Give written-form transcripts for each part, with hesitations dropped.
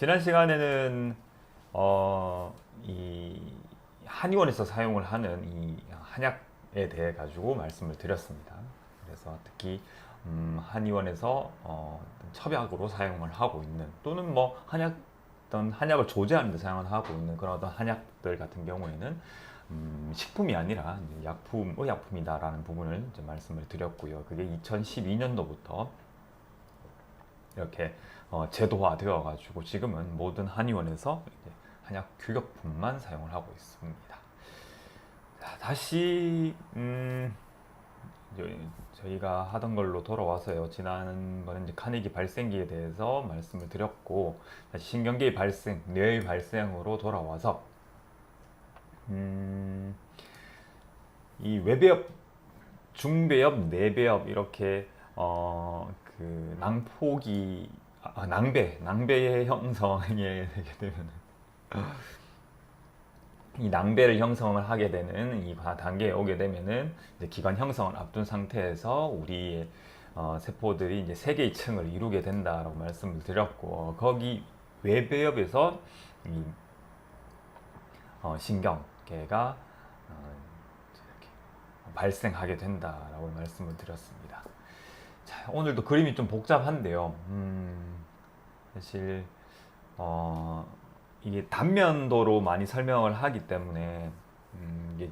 지난 시간에는 이 한의원에서 사용을 하는 이 한약에 대해 가지고 말씀을 드렸습니다. 그래서 특히 한의원에서 첩약으로 사용을 하고 있는 또는 뭐 어떤 한약을 조제하는 데 사용을 하고 있는 그런 어떤 한약들 같은 경우에는 식품이 아니라 이제 의약품이다라는 부분을 이제 말씀을 드렸고요. 그게 2012년도부터 이렇게 제도화되어 가지고 지금은 모든 한의원에서 이제 한약 규격품만 사용을 하고 있습니다. 자, 다시 저희가 하던 걸로 돌아와서요. 지난번에 이제 카네기 발생기에 대해서 말씀을 드렸고, 다시 신경계의 발생, 뇌의 발생으로 돌아와서 이 외배엽, 중배엽, 내배엽 이렇게 그 낭배의 형성에 되게 되면 이 낭배를 형성을 하게 되는 이 단계에 오게 되면은 이제 기관 형성을 앞둔 상태에서 우리의 세포들이 이제 세 개의 층을 이루게 된다라고 말씀을 드렸고, 거기 외배엽에서 이 신경계가 이렇게 발생하게 된다라고 말씀을 드렸습니다. 자, 오늘도 그림이 좀 복잡한데요. 사실 이게 단면도로 많이 설명을 하기 때문에 이게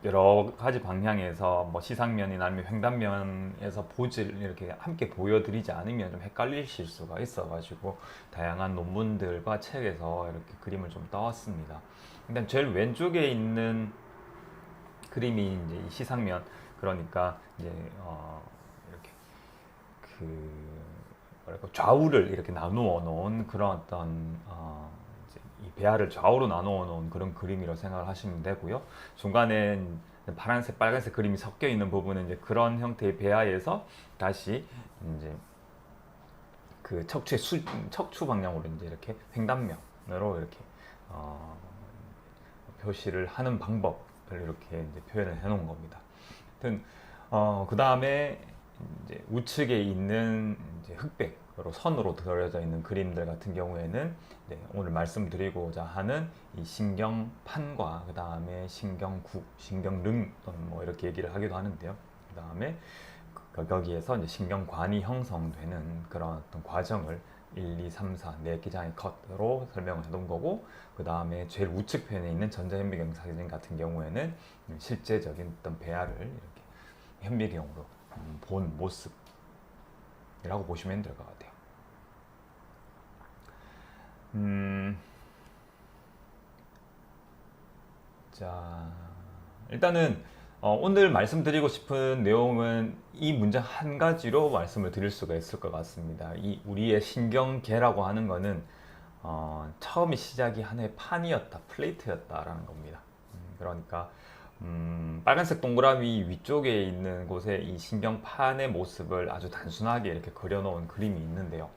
여러 가지 방향에서 뭐 시상면이나 아니면 횡단면에서 보질 이렇게 함께 보여드리지 않으면 좀 헷갈리실 수가 있어가지고 다양한 논문들과 책에서 이렇게 그림을 좀 떠왔습니다. 일단 제일 왼쪽에 있는 그림이 이제 이 시상면, 그러니까 이제 이렇게 그 뭐랄까 좌우를 이렇게 나누어 놓은 그런 어떤 이제 이 배아를 좌우로 나누어 놓은 그런 그림이라고 생각을 하시면 되고요. 중간에 파란색, 빨간색 그림이 섞여 있는 부분은 이제 그런 형태의 배아에서 다시 이제 그 척추 방향으로 이제 이렇게 횡단면으로 이렇게 표시를 하는 방법을 이렇게 이제 표현을 해 놓은 겁니다. 하여튼 그 다음에 이제 우측에 있는 이제 흑백으로 선으로 그려져 있는 그림들 같은 경우에는 이제 오늘 말씀드리고자 하는 이 신경판과 그 다음에 신경구, 신경릉 또는 뭐 이렇게 얘기를 하기도 하는데요. 그 다음에 거기에서 이제 신경관이 형성되는 그런 어떤 과정을 1, 2, 3, 4, 4기장의 컷으로 설명을 해놓은 거고, 그 다음에 제일 우측 편에 있는 전자현미경 사진 같은 경우에는 실제적인 어떤 배아를 이렇게 현미경으로 본 모습이라고 보시면 될 것 같아요. 자, 일단은 오늘 말씀드리고 싶은 내용은 이 문장 한 가지로 말씀을 드릴 수가 있을 것 같습니다. 이 우리의 신경계라고 하는 거는 처음이 시작이 하나의 판이었다, 플레이트였다라는 겁니다. 그러니까 빨간색 동그라미 위쪽에 있는 곳에 이 신경판의 모습을 아주 단순하게 이렇게 그려놓은 그림이 있는데요.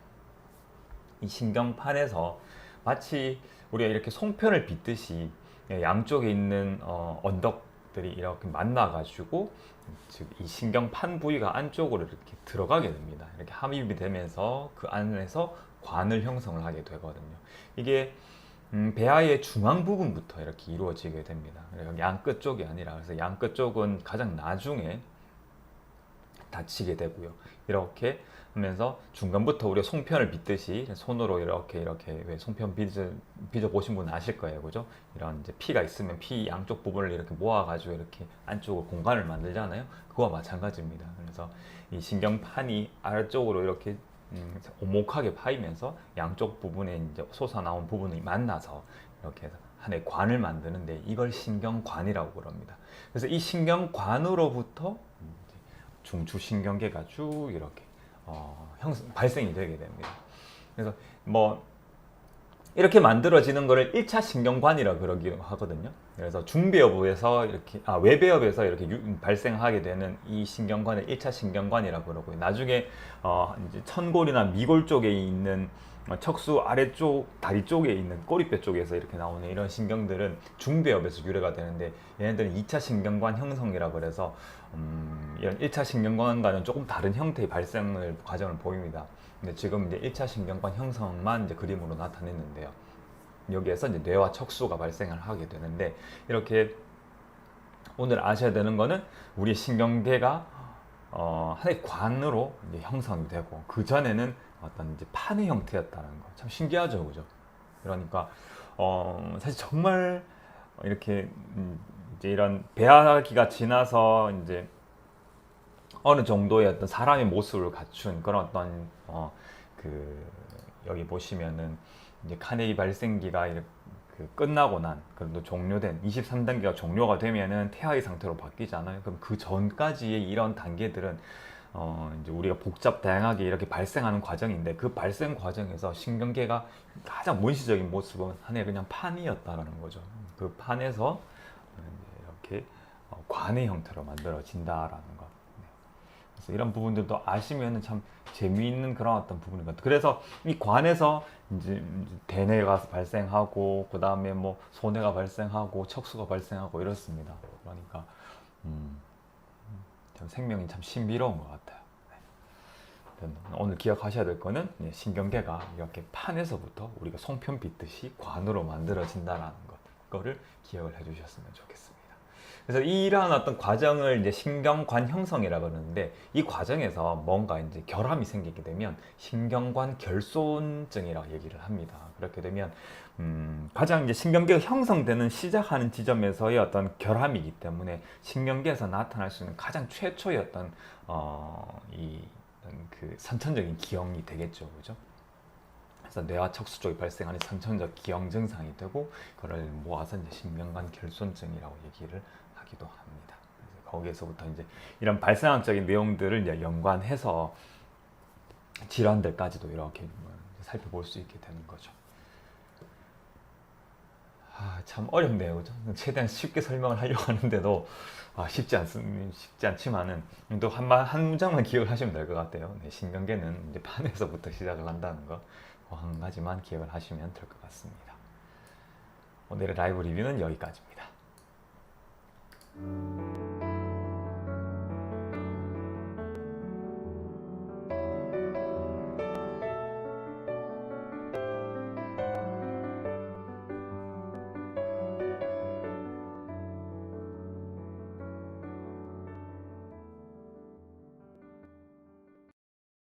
이 신경판에서 마치 우리가 이렇게 송편을 빚듯이 양쪽에 있는 언덕들이 이렇게 만나가지고 즉 이 신경판 부위가 안쪽으로 이렇게 들어가게 됩니다. 이렇게 함입이 되면서 그 안에서 관을 형성을 하게 되거든요. 이게 배아의 중앙 부분부터 이렇게 이루어지게 됩니다. 양끝 쪽이 아니라, 그래서 양끝 쪽은 가장 나중에 닫히게 되고요. 이렇게 하면서 중간부터 우리가 송편을 빚듯이 손으로 이렇게 왜 송편 빚어 보신 분은 아실 거예요, 그죠? 이런 이제 피가 있으면 피 양쪽 부분을 이렇게 모아가지고 이렇게 안쪽으로 공간을 만들잖아요. 그와 마찬가지입니다. 그래서 이 신경판이 아래쪽으로 이렇게 오목하게 파이면서 양쪽 부분에 이제 솟아나온 부분이 만나서 이렇게 해서 하나의 관을 만드는데 이걸 신경관이라고 그럽니다. 그래서 이 신경관으로부터 중추신경계가 쭉 이렇게 발생이 되게 됩니다. 그래서 뭐 이렇게 만들어지는 거를 1차 신경관이라고 그러기도 하거든요. 그래서 중배엽에서 이렇게 외배엽에서 이렇게 발생하게 되는 이 신경관을 1차 신경관이라고 그러고요. 나중에 이제 천골이나 미골 쪽에 있는 척수 아래쪽 다리 쪽에 있는 꼬리뼈 쪽에서 이렇게 나오는 이런 신경들은 중배엽에서 유래가 되는데, 얘네들은 2차 신경관 형성이라 그래서 이런 1차 신경관과는 조금 다른 형태의 발생을 과정을 보입니다. 근데 지금 이제 1차 신경관 형성만 이제 그림으로 나타냈는데요. 여기에서 이제 뇌와 척수가 발생을 하게 되는데, 이렇게 오늘 아셔야 되는 거는 우리 신경계가 하나의 관으로 이제 형성이 되고, 그 전에는 어떤 이제 판의 형태였다는 거. 참 신기하죠, 그죠? 그러니까 사실 정말 이렇게 이제 이런 배아기가 지나서 이제 어느 정도의 어떤 사람의 모습을 갖춘 그런 어떤 그 여기 보시면은 이제 카네기 발생기가 이렇게 끝나고 난, 그래도 종료된 23단계가 종료가 되면은 태아의 상태로 바뀌잖아요. 그럼 그 전까지의 이런 단계들은 이제 우리가 복잡 다양하게 이렇게 발생하는 과정인데, 그 발생 과정에서 신경계가 가장 원시적인 모습은 하나의 그냥 판이었다라는 거죠. 그 판에서 이렇게 관의 형태로 만들어진다라는 것. 그래서 이런 부분들도 아시면은 참 재미있는 그런 어떤 부분인 것 같아요. 그래서 이 관에서 이제 대뇌가 발생하고, 그 다음에 뭐 소뇌가 발생하고, 척수가 발생하고 이렇습니다. 그러니까 참 생명이 참 신비로운 것 같아요. 네. 오늘 기억하셔야 될 거는 신경계가 이렇게 판에서부터 우리가 송편 빚듯이 관으로 만들어진다라는 거를 기억을 해주셨으면 좋겠습니다. 그래서 이러한 어떤 과정을 이제 신경관 형성이라고 하는데, 이 과정에서 뭔가 이제 결함이 생기게 되면 신경관 결손증이라고 얘기를 합니다. 그렇게 되면 가장 이제 신경계가 형성되는 시작하는 지점에서의 어떤 결함이기 때문에 신경계에서 나타날 수 있는 가장 최초의 어떤 이 그 선천적인 기형이 되겠죠, 그죠? 그래서 뇌와 척수 쪽에 발생하는 선천적 기형 증상이 되고, 그걸 모아서 이제 신경관 결손증이라고 얘기를 하기도 합니다. 그래서 거기에서부터 이제 이런 발생학적인 내용들을 이제 연관해서 질환들까지도 이렇게 살펴볼 수 있게 되는 거죠. 참 어렵네요, 그죠? 최대한 쉽게 설명을 하려고 하는데도 쉽지 않지만은 또 한 문장만 기억을 하시면 될 것 같아요. 네, 신경계는 이제 판에서부터 시작을 한다는 거, 한 가지만 기억을 하시면 될 것 같습니다. 오늘의 라이브 리뷰는 여기까지입니다.